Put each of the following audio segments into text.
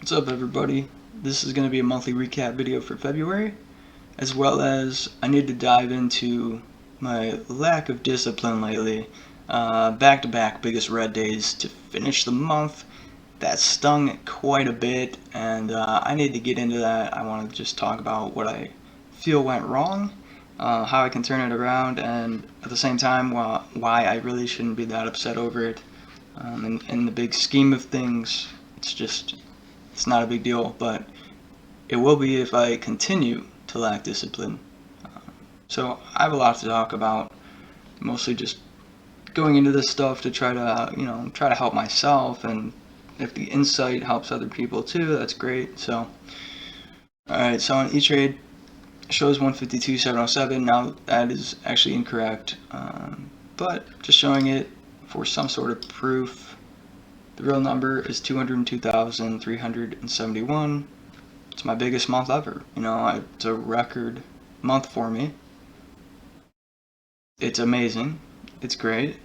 What's up, everybody? This is going to be a monthly recap video for February, as well as I need to dive into my lack of discipline lately. Back-to-back biggest red days to finish the month. That stung quite a bit, and I need to get into that. I want to just talk about what I feel went wrong, how I can turn it around, and at the same time, why I really shouldn't be that upset over it. In the big scheme of things, it's not a big deal, but it will be if I continue to lack discipline. So I have a lot to talk about, mostly just going into this stuff to try to help myself, and if the insight helps other people too, that's great. So, alright, so on E-Trade, shows 152,707. Now that is actually incorrect, but just showing it for some sort of proof. The real number is 202,371. It's my biggest month ever. It's a record month for me. It's amazing. It's great.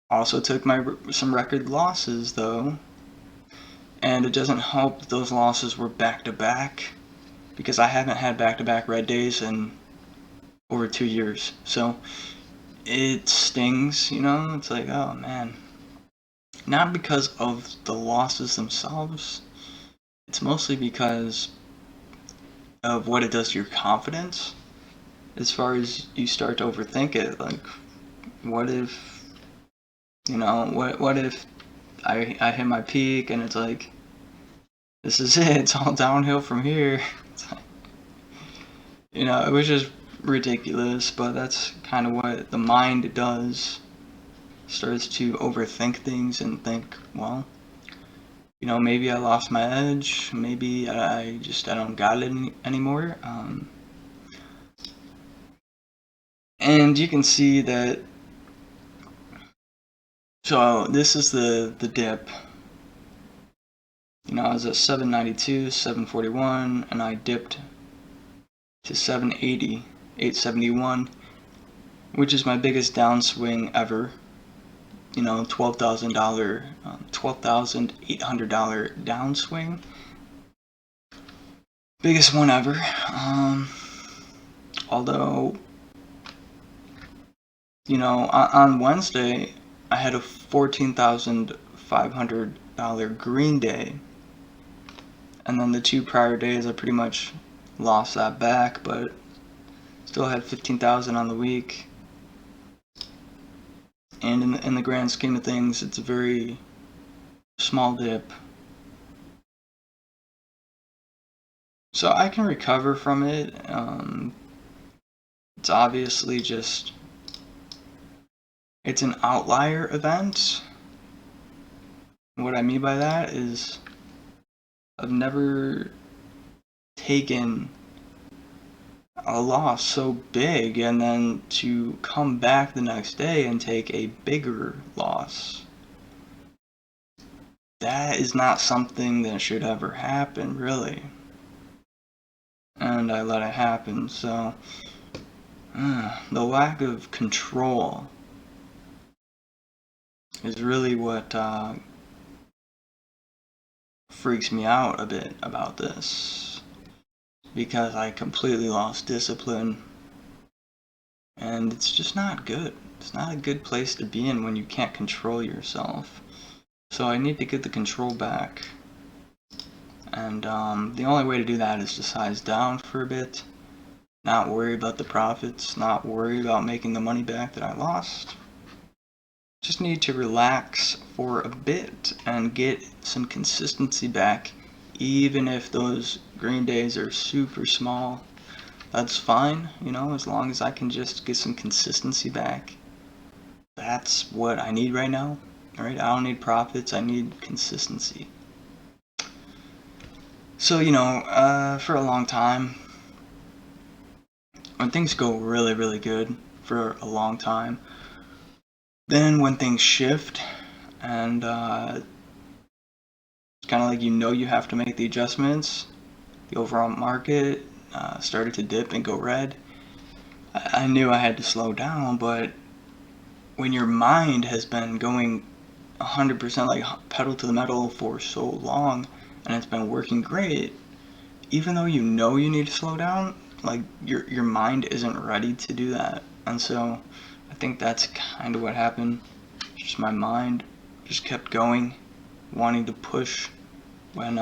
Also took some record losses though, and it doesn't help that those losses were back to back, because I haven't had back-to-back red days in over 2 years. So it stings, It's like, oh man. Not because of the losses themselves. It's mostly because of what it does to your confidence. As far as you start to overthink it, like, what if, what if I hit my peak and it's like, this is it, it's all downhill from here. It was just ridiculous, but that's kind of what the mind does. Starts to overthink things and think, well, maybe I lost my edge, maybe I don't got it anymore. And you can see that, so this is the dip. I was at 792, 741, and I dipped to 780, 871, which is my biggest downswing ever. $12,800 downswing. Biggest one ever. Although, on Wednesday, I had a $14,500 green day. And then the 2 prior days, I pretty much lost that back, but still had 15,000 on the week. And in the grand scheme of things, it's a very small dip. So I can recover from it. It's obviously it's an outlier event. What I mean by that is I've never taken a loss so big and then to come back the next day and take a bigger loss. That is not something that should ever happen, really. And I let it happen. So the lack of control is really what freaks me out a bit about this, because I completely lost discipline, and it's just not good. It's not a good place to be in when you can't control yourself. So I need to get the control back, and the only way to do that is to size down for a bit, not worry about the profits, not worry about making the money back that I lost. Just need to relax for a bit and get some consistency back, even if those green days are super small. That's fine, as long as I can just get some consistency back. That's what I need right now. Alright, I don't need profits, I need consistency. So, for a long time, when things go really, really good for a long time, then when things shift, and it's kind of like you have to make the adjustments, the overall market started to dip and go red. I knew I had to slow down, but when your mind has been going 100% like pedal to the metal for so long, and it's been working great, even though you know you need to slow down, like your mind isn't ready to do that. And so I think that's kind of what happened. Just my mind just kept going, wanting to push when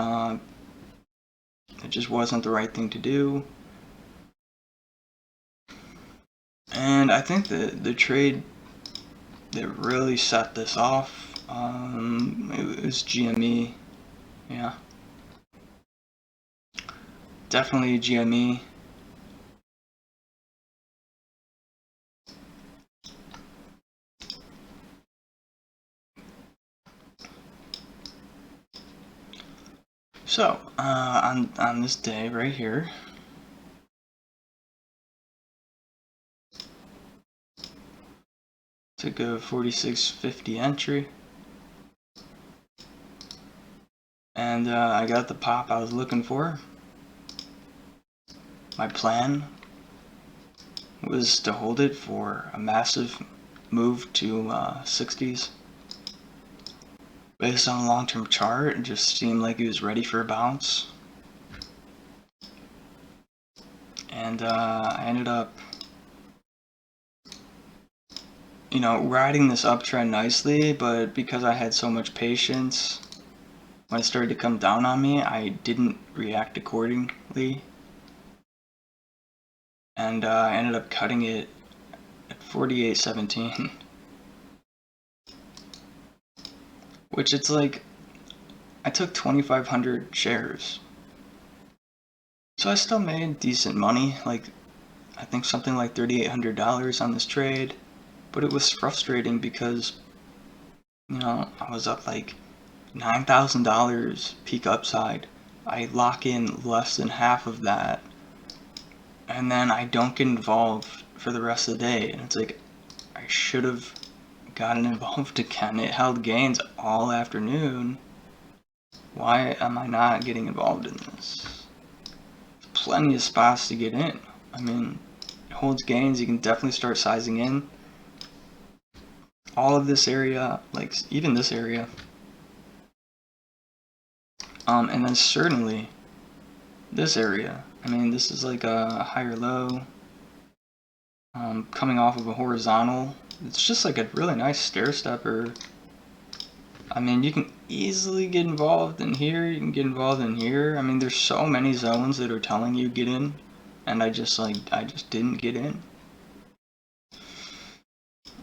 it just wasn't the right thing to do. And I think the trade that really set this off, it was GME. Yeah, definitely GME. So on this day right here, took a 46.50 entry, and I got the pop I was looking for. My plan was to hold it for a massive move to 60s. Based on a long-term chart, it just seemed like it was ready for a bounce. And I ended up, riding this uptrend nicely, but because I had so much patience, when it started to come down on me, I didn't react accordingly. And I ended up cutting it at 48.17. Which it's like, I took 2,500 shares. So I still made decent money, like I think something like $3,800 on this trade. But it was frustrating because, I was up like $9,000 peak upside. I lock in less than half of that, and then I don't get involved for the rest of the day. And it's like, I should have gotten involved again. It held gains all afternoon. Why am I not getting involved in this? There's plenty of spots to get in. I mean, it holds gains. You can definitely start sizing in. All of this area, like even this area. And then certainly this area. I mean, this is like a higher low. Coming off of a horizontal. It's just like a really nice stair stepper. I mean, you can easily get involved in here, you can get involved in here. I mean, there's so many zones that are telling you get in, and I just didn't get in.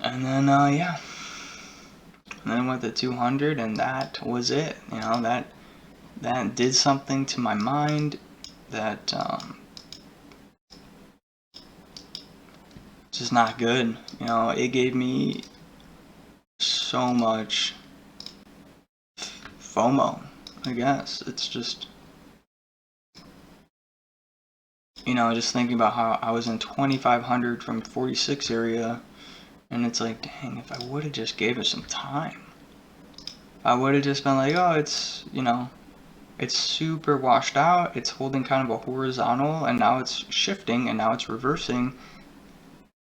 And then, yeah. And then went to 200, and that was it. That did something to my mind that, just not good. It gave me so much FOMO, I guess. It's just, just thinking about how I was in 2,500 from 46 area, and it's like, dang, if I would have just gave it some time, I would have just been like, oh, it's, it's super washed out, it's holding kind of a horizontal, and now it's shifting, and now it's reversing.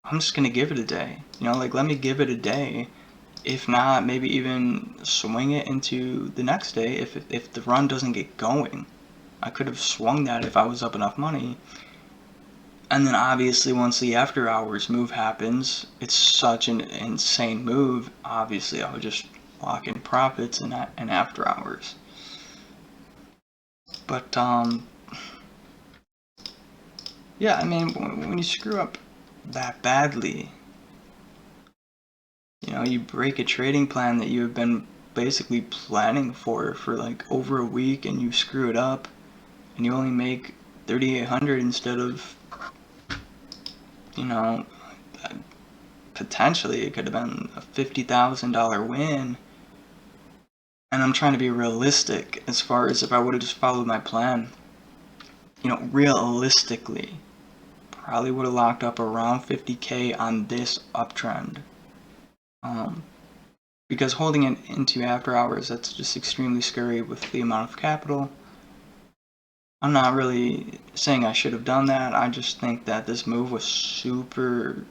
I'm just gonna give it a day. Let me give it a day. If not, maybe even swing it into the next day if the run doesn't get going. I could have swung that if I was up enough money. And then obviously once the after hours move happens, it's such an insane move. Obviously I would just lock in profits in after hours. But yeah, I mean, when you screw up that badly, you break a trading plan that you have been basically planning for like over a week, and you screw it up, and you only make 3,800 instead of, potentially it could have been a $50,000 win. And I'm trying to be realistic as far as if I would have just followed my plan. Realistically, probably would have locked up around 50K on this uptrend. Because holding it into after hours, that's just extremely scary with the amount of capital. I'm not really saying I should have done that. I just think that this move was super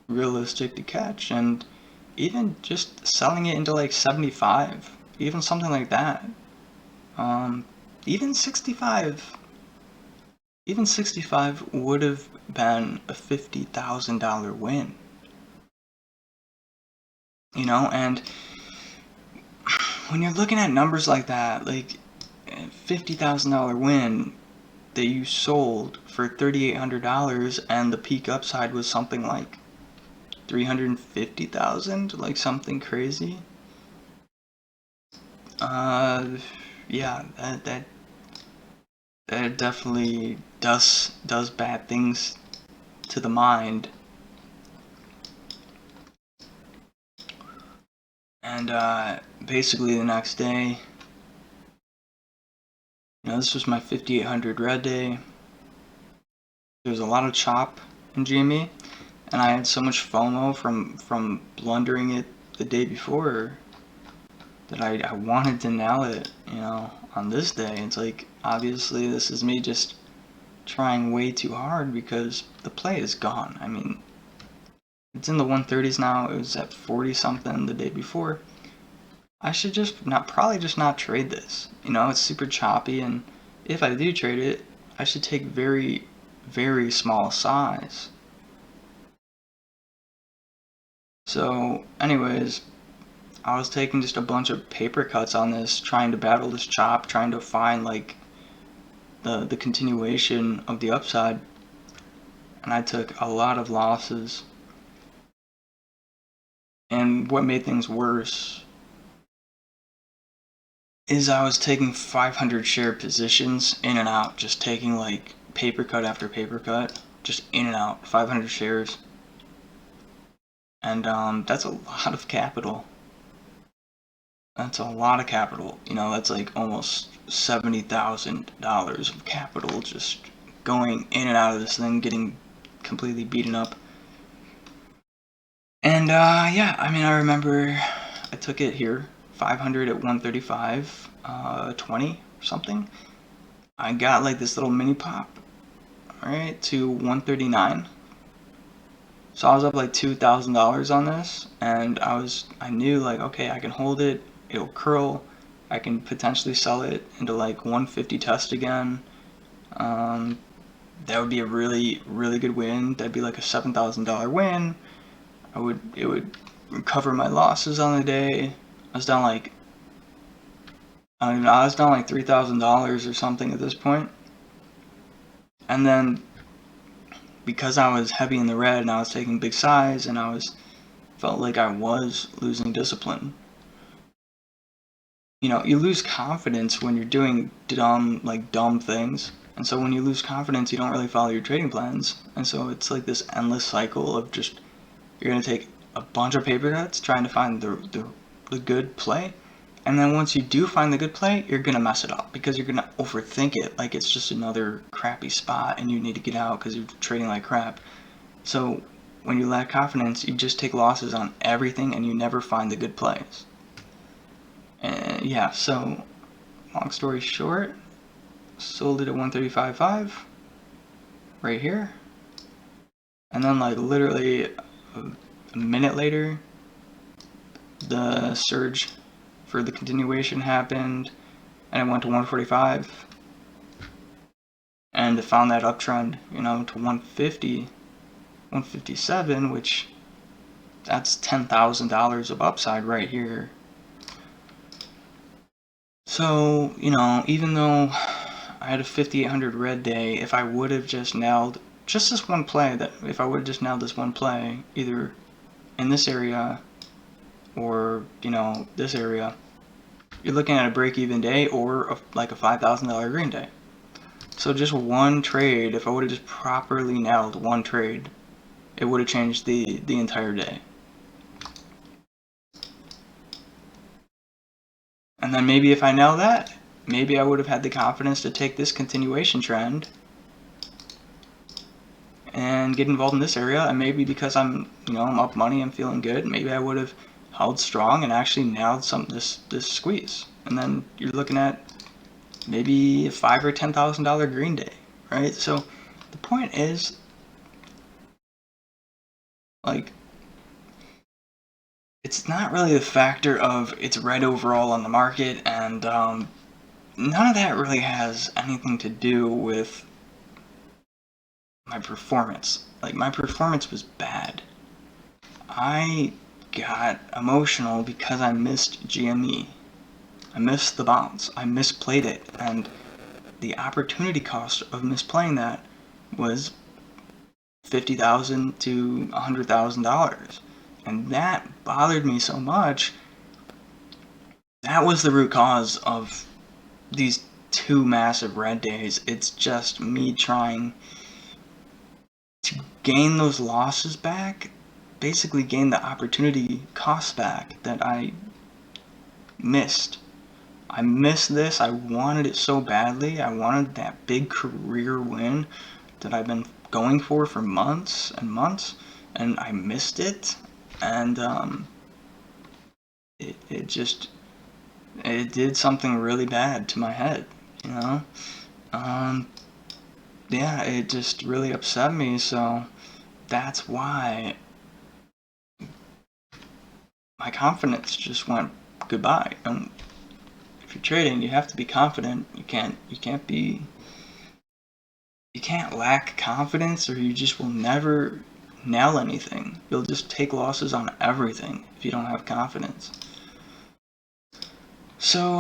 realistic to catch, and even just selling it into like 75, even something like that. Even 65, even 65 would have been a $50,000 win. You know, and when you're looking at numbers like that, like $50,000 win that you sold for $3,800, and the peak upside was something like 350,000, like something crazy. Yeah, that definitely does bad things to the mind. And basically the next day, this was my 5800 red day. There was a lot of chop in GME, and I had so much FOMO from blundering it the day before that I wanted to nail it, on this day. It's like, obviously this is me just trying way too hard because the play is gone. I mean, it's in the 130s now. It was at 40 something the day before. I should probably just not trade this. It's super choppy, and if I do trade it, I should take very, very small size. So, anyways, I was taking just a bunch of paper cuts on this, trying to battle this chop, trying to find like the continuation of the upside, and I took a lot of losses. And what made things worse is I was taking 500 share positions in and out, just taking like paper cut after paper cut, just in and out, 500 shares. And that's a lot of capital. That's a lot of capital. That's like almost $70,000 of capital just going in and out of this thing, getting completely beaten up. And yeah, I mean, I remember I took it here, 500 at 135, 20 or something. I got like this little mini pop, right, to 139. So I was up like $2,000 on this, and I knew like, okay, I can hold it, it'll curl, I can potentially sell it into like 150 test again. That would be a really, really good win. That'd be like a $7,000 win. It would cover my losses on the day. I was down like, I don't even know, I was down like $3,000 or something at this point. And then because I was heavy in the red and I was taking big size and felt like I was losing discipline. You lose confidence when you're doing dumb things. And so when you lose confidence, you don't really follow your trading plans. And so it's like this endless cycle of just, you're going to take a bunch of paper cuts trying to find the good play. And then once you do find the good play, you're going to mess it up because you're going to overthink it like it's just another crappy spot and you need to get out because you're trading like crap. So when you lack confidence, you just take losses on everything and you never find the good plays. And yeah, so long story short, sold it at 135.5 right here. And then like literally a minute later, the surge for the continuation happened, and it went to 145, and it found that uptrend, to 150, 157, which that's $10,000 of upside right here. So, even though I had a 5800 red day, if I would have just nailed just this one play, either in this area or, this area, you're looking at a break-even day or like a $5,000 green day. So just one trade, if I would have just properly nailed one trade, it would have changed the entire day. And then maybe if I nail that, maybe I would have had the confidence to take this continuation trend and get involved in this area. And maybe because I'm up money, I'm feeling good, maybe I would have held strong and actually nailed this squeeze. And then you're looking at maybe a $5,000 or $10,000 green day, right? So the point is, like, it's not really the factor of it's red overall on the market and none of that really has anything to do with my performance. Like, my performance was bad. I got emotional because I missed GME. I missed the bounce. I misplayed it, and the opportunity cost of misplaying that was $50,000 to $100,000, and that bothered me so much. That was the root cause of these 2 massive red days. It's just me trying to gain those losses back, basically gain the opportunity cost back that I missed. I missed this. I wanted it so badly. I wanted that big career win that I've been going for months and months, and I missed it. And it just, it did something really bad to my head, you know. Yeah, it just really upset me. So that's why my confidence just went goodbye. And if you're trading, you have to be confident. You can't lack confidence, or you just will never nail anything. You'll just take losses on everything if you don't have confidence. So,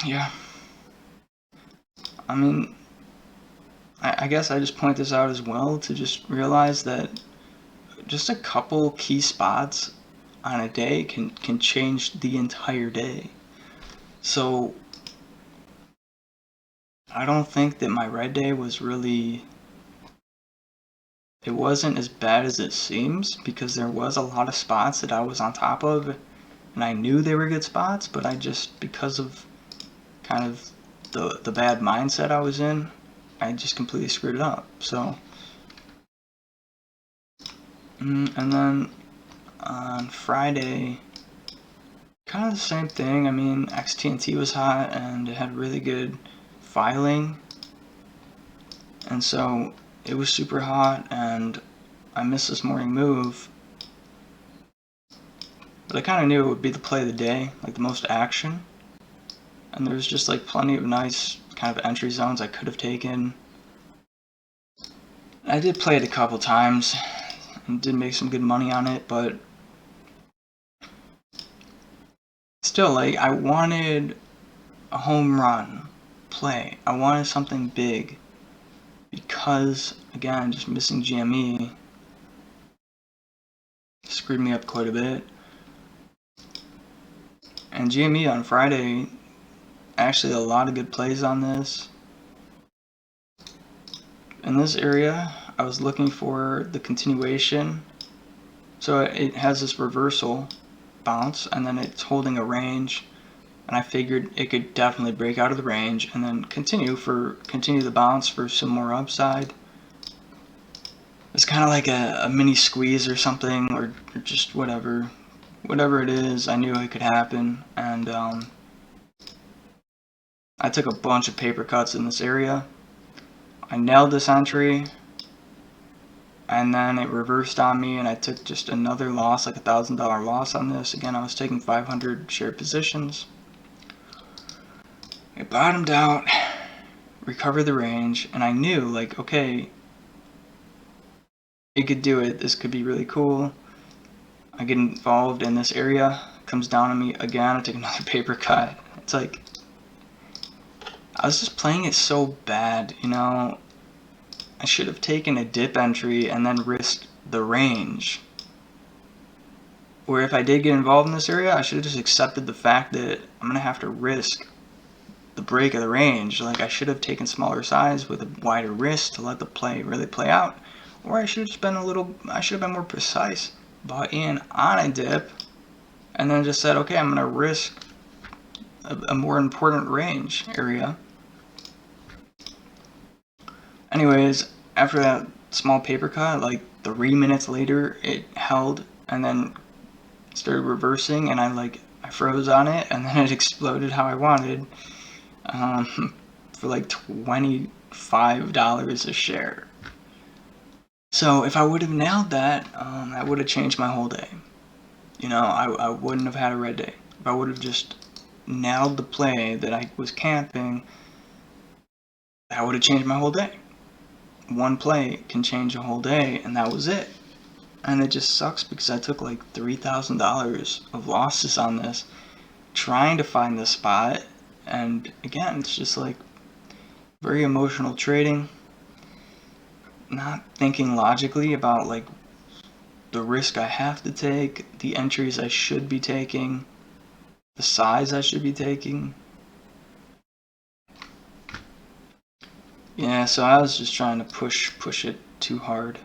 yeah. I mean, I guess I just point this out as well to just realize that just a couple key spots on a day can change the entire day. So I don't think that my red day was really, it wasn't as bad as it seems, because there was a lot of spots that I was on top of, and I knew they were good spots, but I just, because of kind of the bad mindset I was in, I just completely screwed it up. So, and then on Friday, kind of the same thing. I mean, XTNT was hot, and it had really good filing, and so it was super hot, and I missed this morning move, but I kind of knew it would be the play of the day, like the most action, and there was just like plenty of nice kind of entry zones I could have taken. I did play it a couple times and did make some good money on it, but still, like, I wanted a home run play. I wanted something big, because again, just missing GME screwed me up quite a bit. And GME on Friday, actually a lot of good plays on this. In this area, I was looking for the continuation. So it has this reversal bounce, and then it's holding a range, and I figured it could definitely break out of the range and then continue the bounce for some more upside. It's kind of like a mini squeeze or something, or just whatever it is. I knew it could happen, and I took a bunch of paper cuts in this area. I nailed this entry, and then it reversed on me, and I took just another loss, like $1,000 loss on this. Again, I was taking 500 share positions. It bottomed out, recovered the range, and I knew, like, okay, it could do it. This could be really cool. I get involved in this area, comes down on me again, I take another paper cut. It's like, I was just playing it so bad, you know. I should have taken a dip entry and then risked the range. Or if I did get involved in this area, I should have just accepted the fact that I'm going to have to risk the break of the range. Like, I should have taken smaller size with a wider risk to let the play really play out. Or I should have just been more precise. Bought in on a dip, and then just said, okay, I'm going to risk a more important range area. Anyways, after that small paper cut, like 3 minutes later, it held and then started reversing, and I froze on it, and then it exploded how I wanted, for like $25 a share. So if I would have nailed that, that would have changed my whole day. You know, I wouldn't have had a red day. If I would have just nailed the play that I was camping, that would have changed my whole day. One play can change a whole day, and that was it. And it just sucks because I took like $3,000 of losses on this, trying to find the spot. And again, it's just like very emotional trading, not thinking logically about like the risk I have to take, the entries I should be taking, the size I should be taking. Yeah, so I was just trying to push it too hard.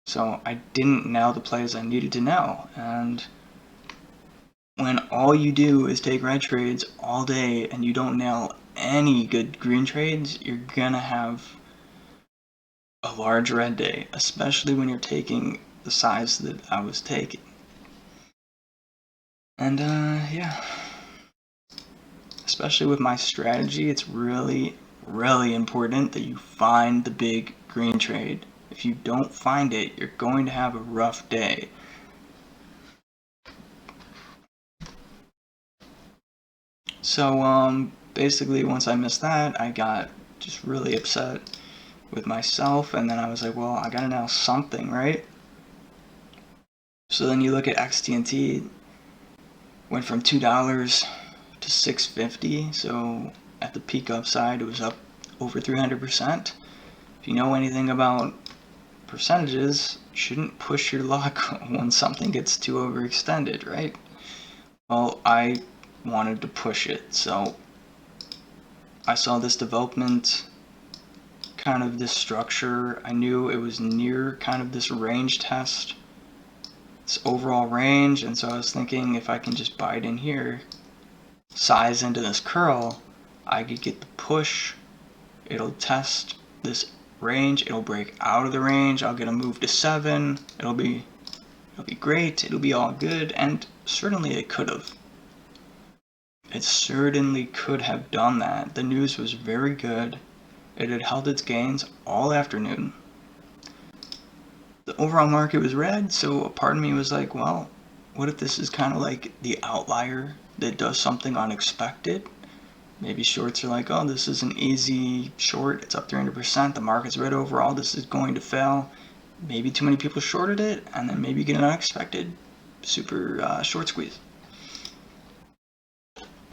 So I didn't nail the plays I needed to nail. And when all you do is take red trades all day and you don't nail any good green trades, you're gonna have a large red day, especially when you're taking the size that I was taking. And yeah, especially with my strategy, it's really important that you find the big green trade. If you don't find it, you're going to have a rough day. So basically once I missed that, I got just really upset with myself, and then I was like, well, I gotta nail something, right? So then you look at XTNT, went from $2 to $6.50, so at the peak upside it was up over 300%. If you know anything about percentages, you shouldn't push your luck when something gets too overextended, right? Well, I wanted to push it, so I saw this development, kind of this structure. I knew it was near kind of this range test, this overall range, and so I was thinking if I can just buy it in here, size into this curl, I could get the push, it'll test this range, it'll break out of the range, I'll get a move to 7, it'll be great, it'll be all good, and certainly it could have. It certainly could have done that. The news was very good. It had held its gains all afternoon. The overall market was red, so a part of me was like, well, what if this is kind of like the outlier that does something unexpected? Maybe shorts are like, oh, this is an easy short, it's up 300%, the market's red overall, this is going to fail. Maybe too many people shorted it, and then maybe you get an unexpected super short squeeze.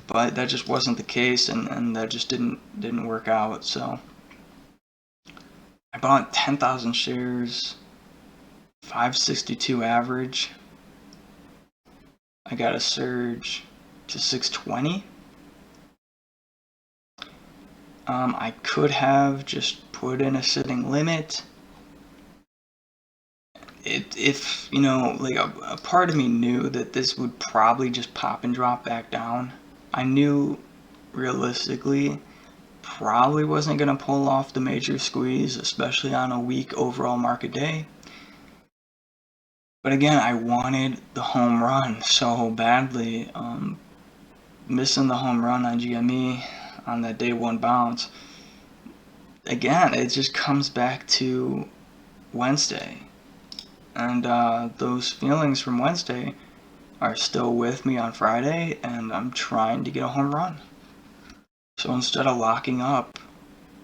But that just wasn't the case, and that just didn't work out. So I bought 10,000 shares, 562 average. I got a surge to 620. I could have just put in a sitting limit. If you know, like a part of me knew that this would probably just pop and drop back down. I knew realistically probably wasn't going to pull off the major squeeze, especially on a weak overall market day. But again, I wanted the home run so badly. Missing the home run on GME on that day one bounce. Again, it just comes back to Wednesday. And those feelings from Wednesday are still with me on Friday, and I'm trying to get a home run. So instead of locking up,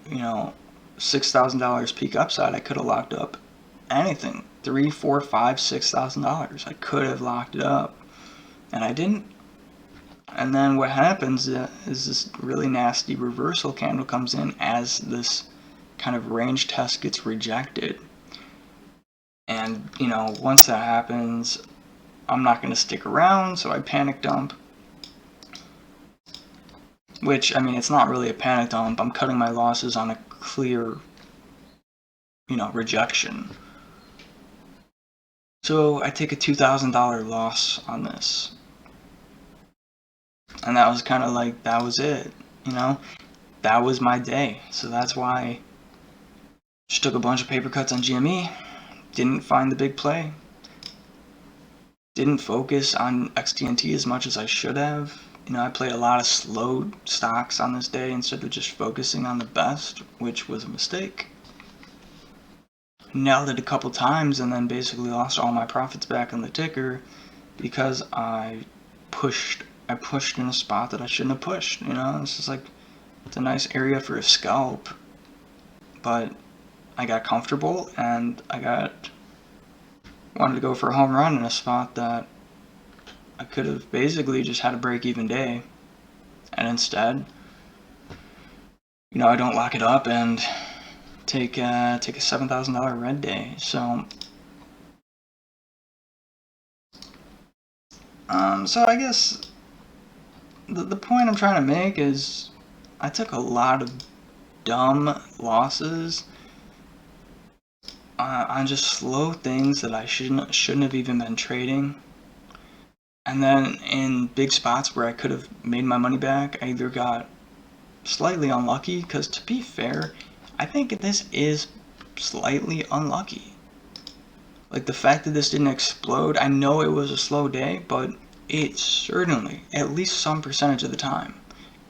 $6,000 peak upside, I could have locked up anything. $3,000, $4,000, $5,000, $6,000. I could have locked it up, and I didn't. And then what happens is this really nasty reversal candle comes in as this kind of range test gets rejected. And, once that happens, I'm not going to stick around, so I panic dump. Which, I mean, it's not really a panic dump. I'm cutting my losses on a clear, rejection. So I take a $2,000 loss on this. And that was kind of like, that was it, That was my day. So that's why I just took a bunch of paper cuts on GME. Didn't find the big play. Didn't focus on XTNT as much as I should have. I played a lot of slow stocks on this day instead of just focusing on the best, which was a mistake. Nailed it a couple times and then basically lost all my profits back on the ticker because I pushed I pushed in a spot that I shouldn't have pushed. It's just like, it's a nice area for a scalp, but I got comfortable and wanted to go for a home run in a spot that I could have basically just had a break-even day, and instead, I don't lock it up and take a $7,000 red day. So I guess the point I'm trying to make is I took a lot of dumb losses on just slow things that I shouldn't have even been trading. And then in big spots where I could have made my money back, I either got slightly unlucky, because to be fair, I think this is slightly unlucky. Like, the fact that this didn't explode, I know it was a slow day, but it certainly, at least some percentage of the time,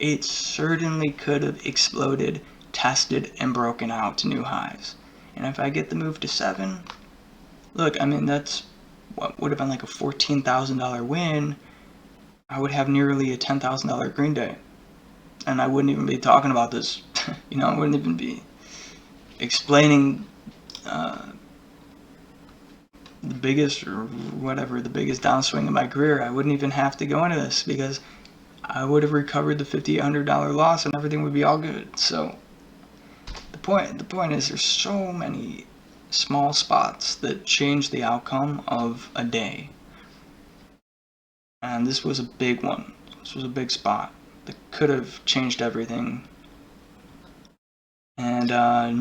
it certainly could have exploded, tested, and broken out to new highs. And if I get the move to 7, look, I mean, that's what would have been like a $14,000 win. I would have nearly a $10,000 green day. And I wouldn't even be talking about this. I wouldn't even be explaining the biggest downswing of my career. I wouldn't even have to go into this, because I would have recovered the $5,800 loss and everything would be all good. So the point is, there's so many small spots that change the outcome of a day. And this was a big one. This was a big spot that could have changed everything. And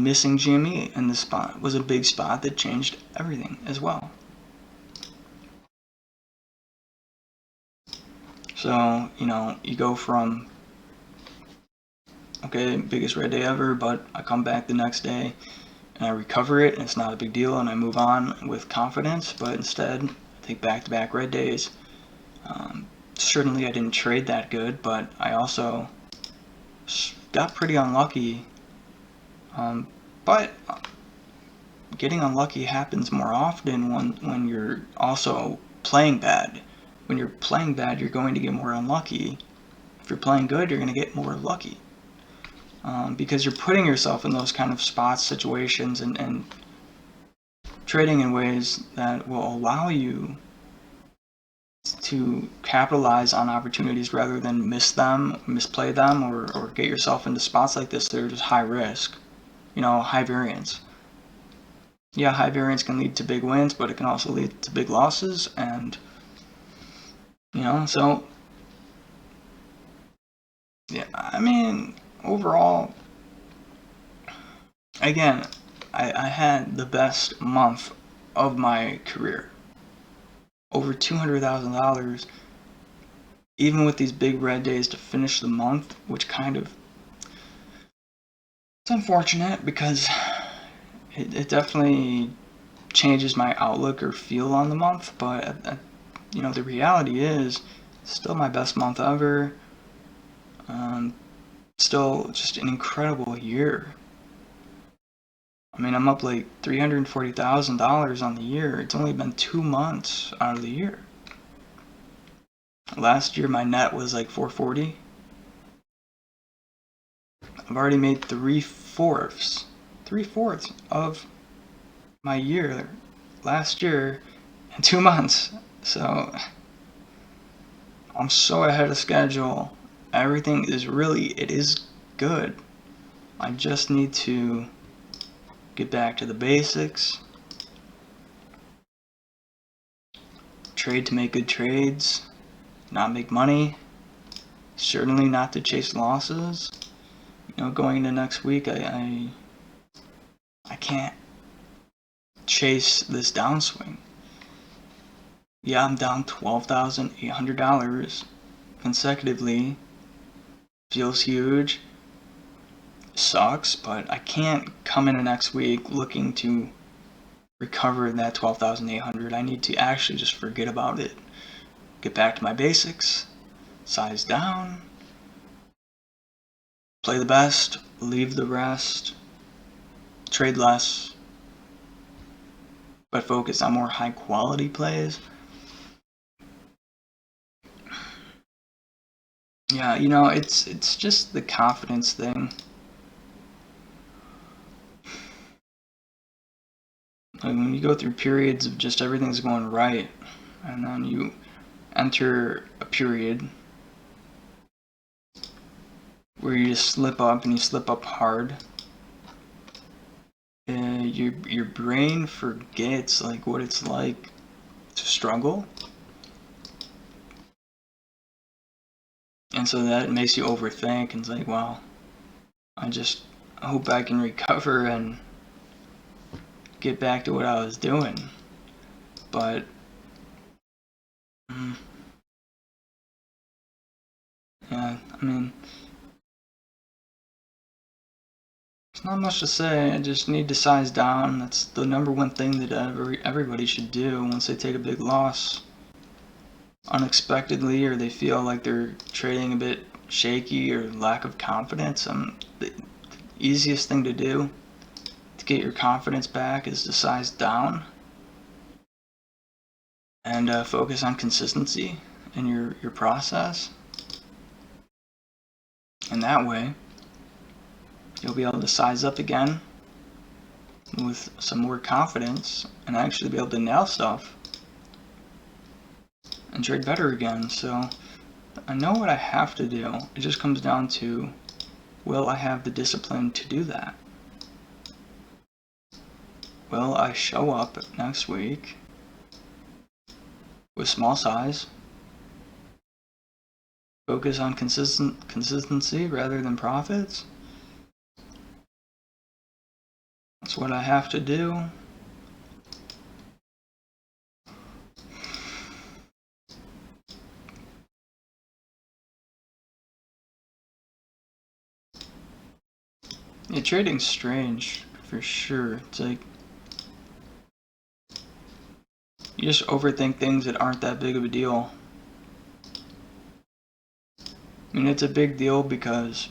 missing GME in this spot was a big spot that changed everything as well. So, you go from, okay, biggest red day ever, but I come back the next day and I recover it, and it's not a big deal, and I move on with confidence. But instead, I take back-to-back red days. Certainly I didn't trade that good, but I also got pretty unlucky. But getting unlucky happens more often when you're also playing bad. When you're playing bad, you're going to get more unlucky. If you're playing good, you're going to get more lucky. Because you're putting yourself in those kind of spots, situations, and trading in ways that will allow you to capitalize on opportunities rather than misplay them, or get yourself into spots like this that are just high risk, high variance. Yeah, high variance can lead to big wins, but it can also lead to big losses, and so yeah, I mean, overall, again, I had the best month of my career. Over $200,000, even with these big red days to finish the month, which it's unfortunate, because it definitely changes my outlook or feel on the month. But the reality is, still my best month ever. Still just an incredible year. I mean, I'm up like $340,000 on the year. It's only been 2 months out of the year. Last year my net was like 440. I've already made 3/4 of my year last year in 2 months. So I'm so ahead of schedule. Everything is it is good. I just need to get back to the basics. Trade to make good trades, not make money. Certainly not to chase losses. Going into next week, I can't chase this downswing. Yeah, I'm down $12,800 consecutively. Feels huge. Sucks, but I can't come into next week looking to recover that $12,800. I need to actually just forget about it. Get back to my basics. Size down. Play the best. Leave the rest. Trade less. But focus on more high quality plays. Yeah, it's just the confidence thing. Like when you go through periods of just everything's going right, and then you enter a period where you just slip up and you slip up hard, your brain forgets like what it's like to struggle, and so that makes you overthink and it's like, wow, I just hope I can recover and get back to what I was doing. But yeah, I mean, there's not much to say. I just need to size down. That's the number one thing that everybody should do once they take a big loss unexpectedly, or they feel like they're trading a bit shaky or lack of confidence. The easiest thing to do to get your confidence back is to size down and focus on consistency in your process. And that way, you'll be able to size up again with some more confidence and actually be able to nail stuff and trade better again. So I know what I have to do. It just comes down to, will I have the discipline to do that? Will I show up next week with small size, focus on consistency rather than profits? That's what I have to do. Yeah, trading's strange for sure. It's like you just overthink things that aren't that big of a deal. I mean, it's a big deal because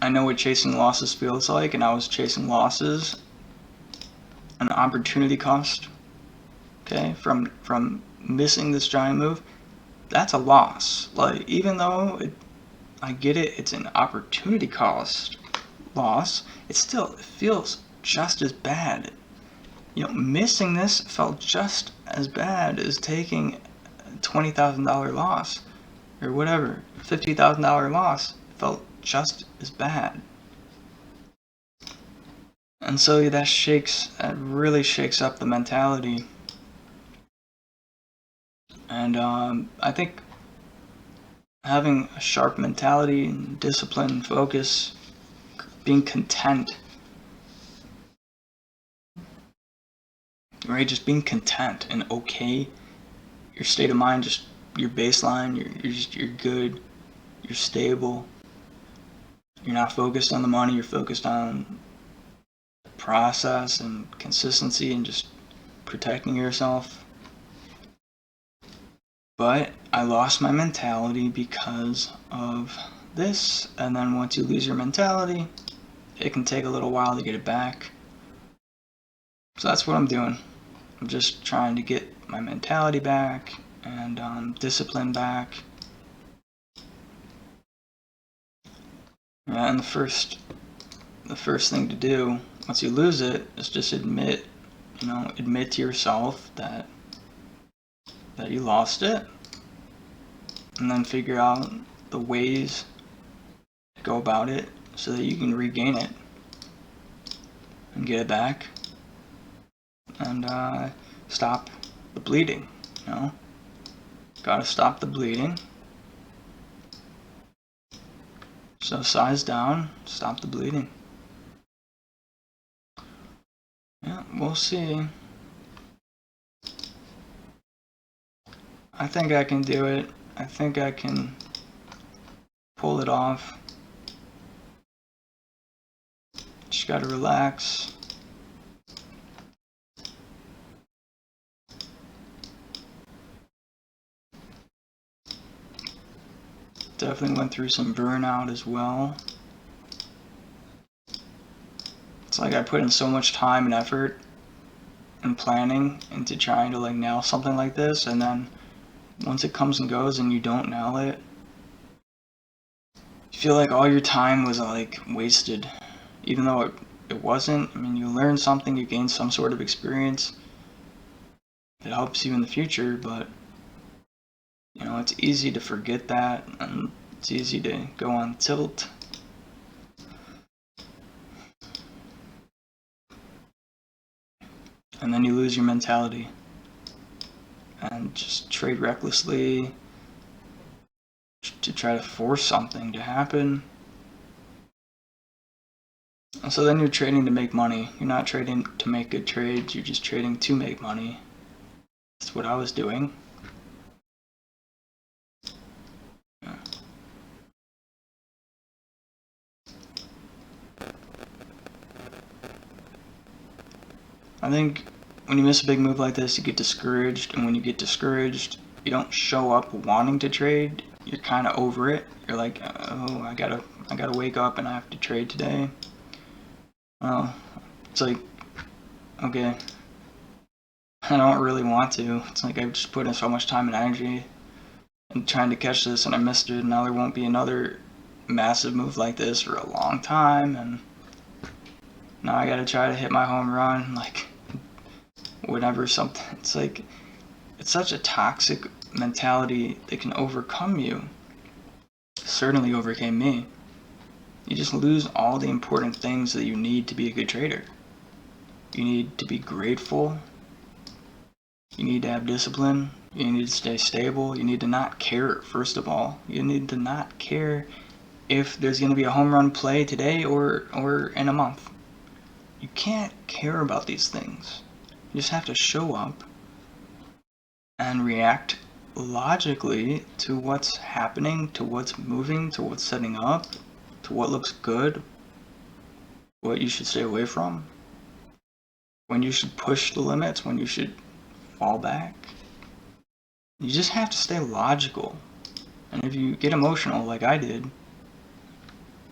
I know what chasing losses feels like, and I was chasing losses, an opportunity cost. Okay, from missing this giant move, that's a loss. Like even though I get it, it's an opportunity cost loss. It feels just as bad. Missing this felt just as bad as taking a $20,000 loss or whatever, $50,000 loss felt just as bad. And so that really shakes up the mentality. And I think having a sharp mentality and discipline and focus, being content, right? Just being content and okay. Your state of mind, just your baseline, you're good, you're stable. You're not focused on the money, you're focused on the process and consistency and just protecting yourself. But I lost my mentality because of this, and then once you lose your mentality, it can take a little while to get it back. So that's what I'm doing. I'm just trying to get my mentality back and discipline back. Yeah, and the first thing to do once you lose it is just admit to yourself that you lost it, and then figure out the ways to go about it so that you can regain it and get it back and stop the bleeding. Gotta stop the bleeding. So size down, stop the bleeding. Yeah, we'll see. I think I can do it. I think I can pull it off. Just gotta relax. Definitely went through some burnout as well. It's like I put in so much time and effort and planning into trying to nail something like this, and then once it comes and goes and you don't nail it, feel like all your time was like wasted, even though it wasn't. I mean, you learn something, you gain some sort of experience. It helps you in the future, but you know, it's easy to forget that, and it's easy to go on tilt. And then you lose your mentality and just trade recklessly to try to force something to happen. And so then you're trading to make money. You're not trading to make good trades, you're just trading to make money. That's what I was doing. I think when you miss a big move like this, you get discouraged, and when you get discouraged, you don't show up wanting to trade. You're kind of over it. You're like, oh, I gotta wake up and I have to trade today. Well, it's like, okay, I don't really want to. It's like I've just put in so much time and energy and trying to catch this, and I missed it. And now there won't be another massive move like this for a long time, and now I gotta try to hit my home run, like whenever something. It's like, it's such a toxic mentality that can overcome you. Certainly overcame me. You just lose all the important things that you need to be a good trader. You need to be grateful. You need to have discipline. You need to stay stable. You need to not care, first of all. You need to not care if there's going to be a home run play today or in a month. You can't care about these things. You just have to show up and react logically to what's happening, to what's moving, to what's setting up, to what looks good, what you should stay away from, when you should push the limits, when you should fall back. You just have to stay logical. And if you get emotional like I did,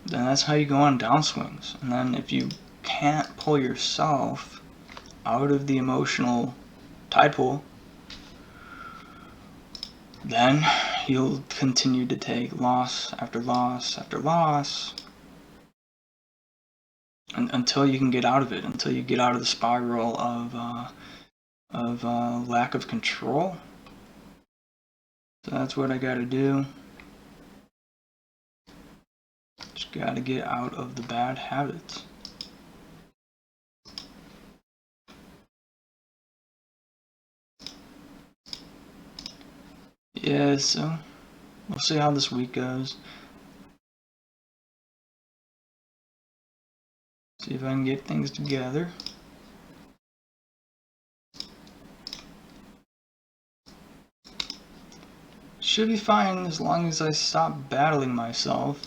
then that's how you go on downswings. And then if you can't pull yourself out of the emotional tide pool, then you'll continue to take loss after loss after loss until you can get out of it, until you get out of the spiral of lack of control. So that's what I gotta do. Just gotta get out of the bad habits. Yeah, so we'll see how this week goes. See if I can get things together. Should be fine as long as I stop battling myself.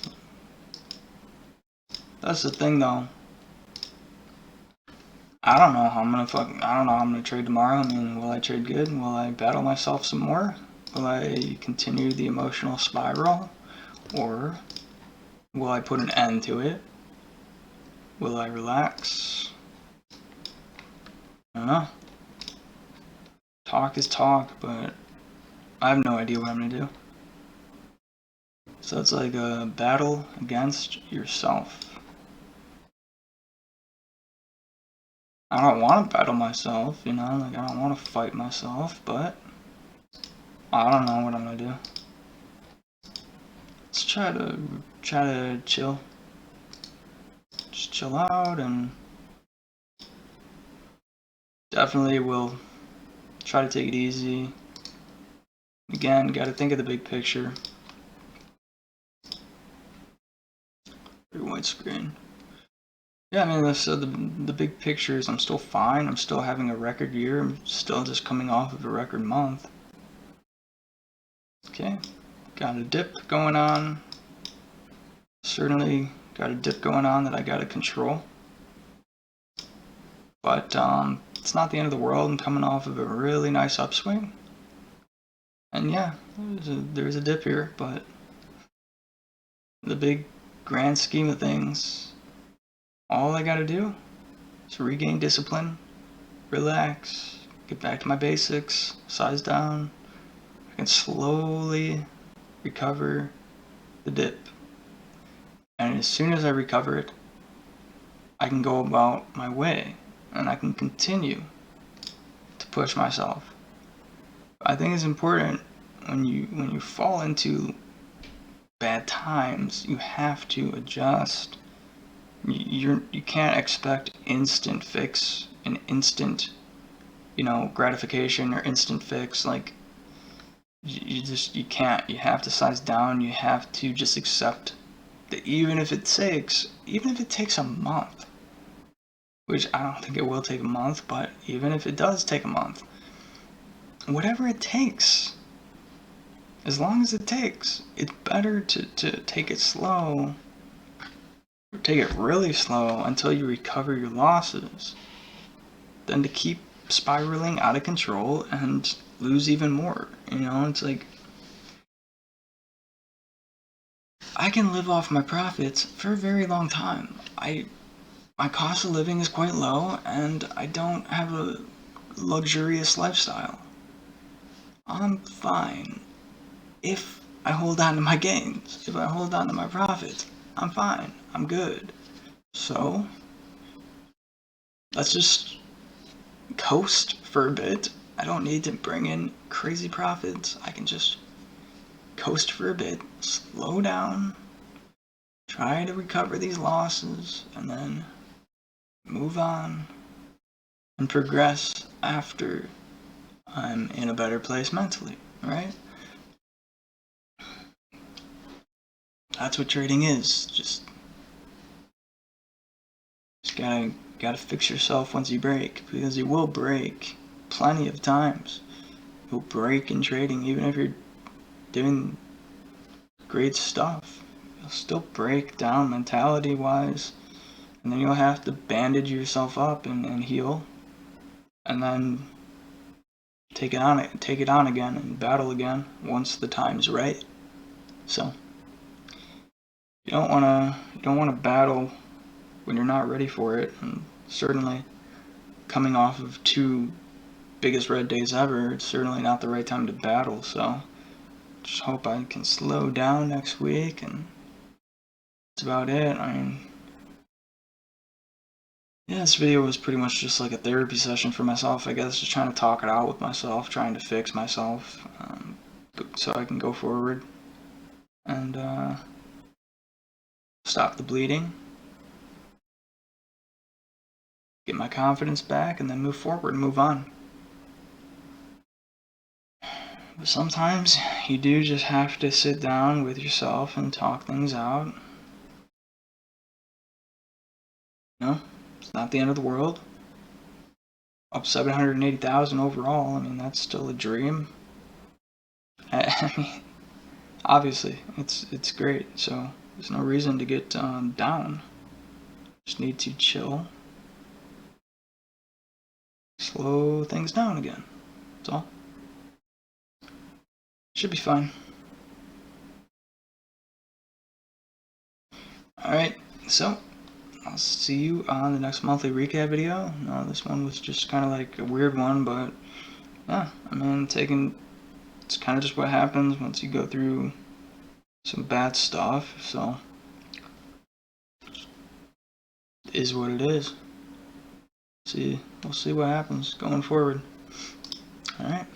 That's the thing though. I don't know how I'm gonna trade tomorrow. I mean, will I trade good? Will I battle myself some more? Will I continue the emotional spiral? Or will I put an end to it? Will I relax? I don't know. Talk is talk, but I have no idea what I'm gonna do. So it's like a battle against yourself. I don't want to battle myself, you know, like I don't want to fight myself, but I don't know what I'm gonna do. Let's try to chill. Just chill out, and definitely will try to take it easy. Again, gotta think of the big picture. Very white screen. Yeah, I mean, so the big picture is I'm still fine. I'm still having a record year. I'm still just coming off of a record month. Okay, got a dip going on. Certainly got a dip going on that I gotta control. But it's not the end of the world. I'm coming off of a really nice upswing. And yeah, there's a dip here, but the big grand scheme of things, all I gotta do is regain discipline, relax, get back to my basics, size down. I can slowly recover the dip. as soon as I recover it, I can go about my way and I can continue to push myself. I think it's important when you fall into bad times, you have to adjust. You can't expect instant fix and instant, gratification or instant fix. Like you can't. You have to size down. You have to just accept that even if it takes a month, which I don't think it will take a month, but even if it does take a month, whatever it takes, as long as it takes, it's better to take it slow, or take it really slow until you recover your losses, than to keep spiraling out of control and lose even more. It's like, I can live off my profits for a very long time. My cost of living is quite low, and I don't have a luxurious lifestyle. I'm fine if I hold on to my gains. If I hold on to my profits, I'm fine. I'm good. So, let's just coast for a bit. I don't need to bring in crazy profits. I can just coast for a bit, slow down, try to recover these losses, and then move on and progress after I'm in a better place mentally, right? That's what trading is. Just gotta fix yourself once you break, because you will break plenty of times. You'll break in trading, even if you're doing great stuff. You'll still break down mentality wise, and then you'll have to bandage yourself up and heal, and then take it on again and battle again once the time's right. So you don't wanna battle when you're not ready for it, and certainly coming off of 2 biggest red days ever, it's certainly not the right time to battle. So just hope I can slow down next week, and that's about it. I mean, yeah, this video was pretty much just like a therapy session for myself, I guess, just trying to talk it out with myself, trying to fix myself, so I can go forward and stop the bleeding, get my confidence back, and then move forward and move on. But sometimes you do just have to sit down with yourself and talk things out. It's not the end of the world. Up 780,000 overall. I mean, that's still a dream. I mean, obviously, it's great. So there's no reason to get down. Just need to chill, slow things down again. That's all. Should be fine. Alright, so I'll see you on the next monthly recap video. This one was just kind of like a weird one, but yeah, I mean, it's kind of just what happens once you go through some bad stuff, so it is what it is. We'll see what happens going forward. Alright.